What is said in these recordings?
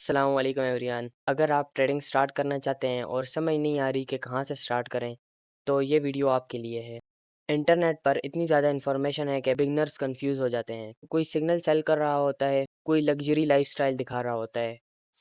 अस्सलाम वालेकुम एवरीवन। अगर आप ट्रेडिंग स्टार्ट करना चाहते हैं और समझ नहीं आ रही कि कहाँ से स्टार्ट करें, तो ये वीडियो आपके लिए है। इंटरनेट पर इतनी ज़्यादा इन्फॉर्मेशन है कि बिगनर्स कंफ्यूज हो जाते हैं। कोई सिग्नल सेल कर रहा होता है, कोई लग्जरी लाइफस्टाइल दिखा रहा होता है,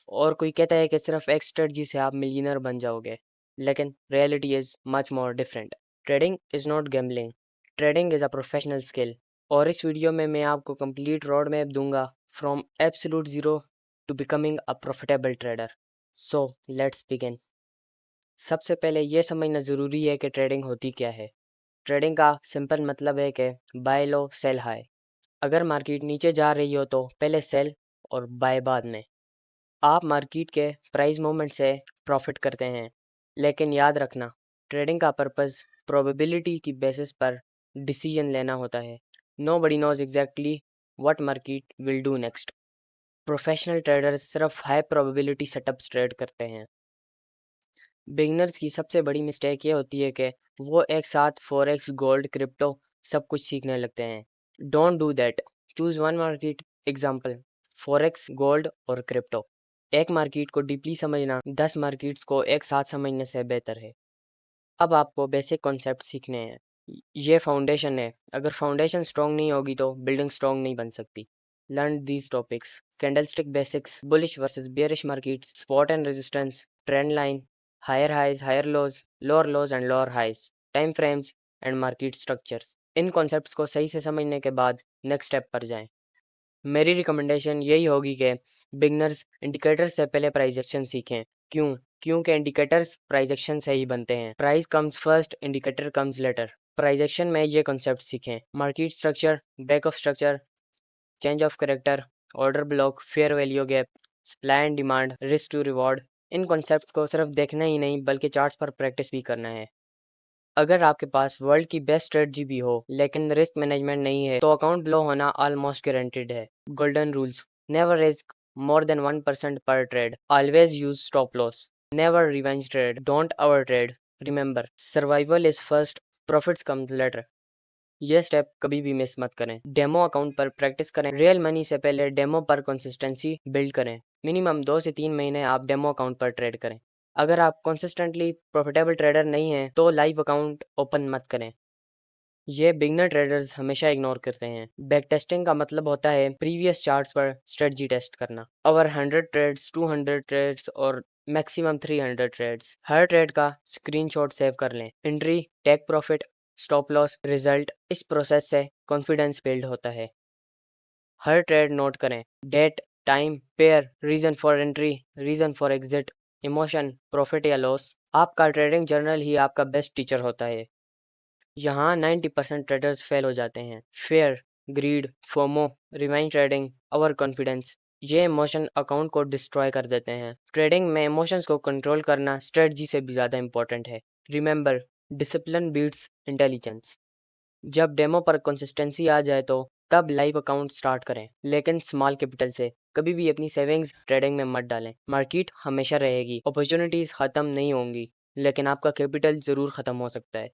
और कोई कहता है कि सिर्फ एक स्ट्रेटजी से आप मिलियनर बन जाओगे। लेकिन reality is much more different. Trading is not gambling, trading is a professional skill. और इस वीडियो में मैं आपको कंप्लीट रोड मैप दूंगा from absolute zero to becoming a profitable trader. So let's begin. सबसे पहले ये समझना ज़रूरी है कि ट्रेडिंग होती क्या है। ट्रेडिंग का सिंपल मतलब है कि बाय लो सेल हाई। अगर मार्केट नीचे जा रही हो तो पहले सेल और बाय बाद में। आप मार्केट के प्राइस मूवमेंट से प्रॉफिट करते हैं, लेकिन याद रखना ट्रेडिंग का पर्पस प्रोबेबिलिटी की बेसिस पर डिसीजन लेना होता है। Nobody knows exactly what market will do next. Professional traders सिर्फ हाई प्रोबेबिलिटी सेटअप्स ट्रेड करते हैं। बिगिनर्स की सबसे बड़ी मिस्टेक ये होती है कि वो एक साथ फॉरेक्स, गोल्ड, क्रिप्टो सब कुछ सीखने लगते हैं। Don't do that. Choose one market. Example, forex, gold और क्रिप्टो। एक मार्केट को डीपली समझना 10 मार्केट्स को एक साथ समझने से बेहतर है। अब आपको बेसिक कॉन्सेप्ट सीखने हैं। ये फाउंडेशन है। अगर फाउंडेशन स्ट्रॉन्ग नहीं होगी तो बिल्डिंग स्ट्रॉन्ग नहीं बन सकती। Learn these topics: candlestick basics, bullish versus bearish market, support and resistance, trend line, higher highs, higher lows and lower highs, time frames and market structures. इन concepts को सही से समझने के बाद नेक्स्ट स्टेप पर जाएं। मेरी रिकमेंडेशन यही होगी कि बिगनर्स इंडिकेटर्स से पहले प्राइस एक्शन सीखें। क्यों? क्योंकि इंडिकेटर्स प्राइस एक्शन से ही बनते हैं। Price comes first, indicator comes later. Price action में ये कॉन्सेप्ट सीखें: market structure, break of structure, change of character, order block, fair value gap, supply and demand, risk to reward. इन concepts को सिर्फ देखना ही नहीं बल्कि चार्ट्स पर प्रैक्टिस भी करना है। अगर आपके पास वर्ल्ड की बेस्ट स्ट्रेटजी भी हो लेकिन रिस्क मैनेजमेंट नहीं है तो अकाउंट ब्लो होना ऑलमोस्ट गारंटेड है। Golden rules: never risk more than 1% per trade. Always use stop loss. Never revenge trade. Don't overtrade. Remember, survival is first, profits comes later. ये step कभी भी miss मत करें। डेमो अकाउंट पर practice करें। Real money से पहले demo पर कंसिस्टेंसी बिल्ड करें। मिनिमम 2 से 3 महीने आप डेमो अकाउंट पर ट्रेड करें। अगर आप कंसिस्टेंटली प्रॉफिटेबल ट्रेडर नहीं हैं तो लाइव अकाउंट ओपन मत करें। ये बिगनर ट्रेडर्स हमेशा इग्नोर करते हैं। बैक टेस्टिंग का मतलब होता है प्रीवियस चार्ट्स पर स्ट्रेटजी टेस्ट करना। ओवर 100 ट्रेड्स, 200 ट्रेड्स और मैक्सिमम 300 ट्रेड्स। हर ट्रेड का स्क्रीनशॉट सेव कर लें। Entry, take profit, stop loss, result. इस प्रोसेस से कॉन्फिडेंस बिल्ड होता है। हर ट्रेड नोट करें: date, time, pair, reason for entry, reason for exit, emotion, profit या लॉस। आपका ट्रेडिंग जर्नल ही आपका बेस्ट टीचर होता है। यहाँ 90% ट्रेडर्स फेल हो जाते हैं। Fear, greed, FOMO, rewind trading, over confidence. ये इमोशन अकाउंट को डिस्ट्रॉय कर देते हैं। ट्रेडिंग में इमोशंस को कंट्रोल करना स्ट्रेटजी से भी ज़्यादा इंपॉर्टेंट है। Remember, discipline beats intelligence. जब डेमो पर कंसिस्टेंसी आ जाए तो तब लाइव अकाउंट स्टार्ट करें, लेकिन स्मॉल कैपिटल से। कभी भी अपनी सेविंग्स ट्रेडिंग में मत डालें। मार्केट हमेशा रहेगी, अपॉर्चुनिटीज़ ख़त्म नहीं होंगी, लेकिन आपका कैपिटल ज़रूर ख़त्म हो सकता है।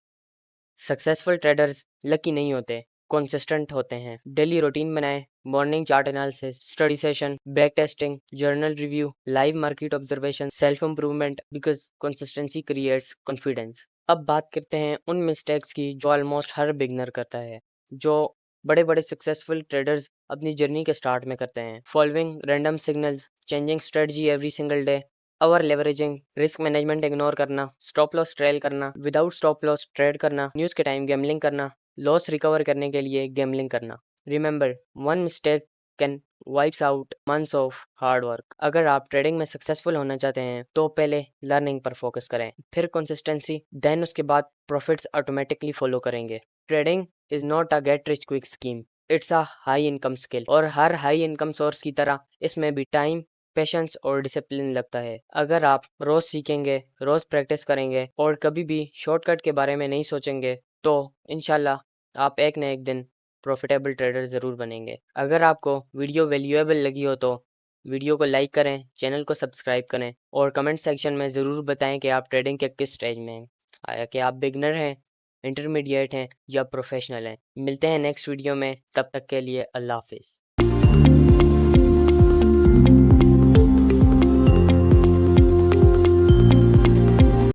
सक्सेसफुल ट्रेडर्स लकी नहीं होते, कंसिस्टेंट होते हैं। डेली रूटीन बनाएं: morning chart analysis, study session, back testing, journal review, live market observation, self improvement, because consistency creates confidence. अब बात करते हैं उन मिस्टेक्स की जो ऑलमोस्ट हर बिगनर करता है, जो बड़े बड़े सक्सेसफुल ट्रेडर्स अपनी जर्नी के स्टार्ट में करते हैं। Following random signals, changing strategy every single day, over leveraging, risk management ignore करना, स्टॉप लॉस ट्रेल करना, विदाउट स्टॉप लॉस ट्रेड करना, न्यूज़ के टाइम गैम्बलिंग करना, लॉस रिकवर करने के लिए गैम्बलिंग करना। Remember, one mistake can wipes out months of hard work. अगर आप ट्रेडिंग में सक्सेसफुल होना चाहते हैं तो पहले लर्निंग पर फोकस करें, फिर कंसिस्टेंसी, देन उसके बाद प्रॉफिट्स ऑटोमेटिकली फॉलो करेंगे। Trading is not a get rich quick scheme, it's a high income skill. और हर हाई इनकम सोर्स की तरह इसमें भी टाइम, पेशेंस और डिसिप्लिन लगता है। अगर आप रोज सीखेंगे, रोज प्रैक्टिस करेंगे और कभी भी शॉर्टकट के बारे में नहीं सोचेंगे तो इंशाल्लाह आप एक न एक दिन प्रॉफिटेबल ट्रेडर ज़रूर बनेंगे। अगर आपको वीडियो वैल्यूएबल लगी हो तो वीडियो को लाइक करें, चैनल को सब्सक्राइब करें और कमेंट सेक्शन में ज़रूर बताएं कि आप ट्रेडिंग के किस स्टेज में हैं। आया कि आप बिगनर हैं, इंटरमीडिएट हैं या प्रोफेशनल हैं। मिलते हैं नेक्स्ट वीडियो में, तब तक के लिए अल्लाह हाफिज़।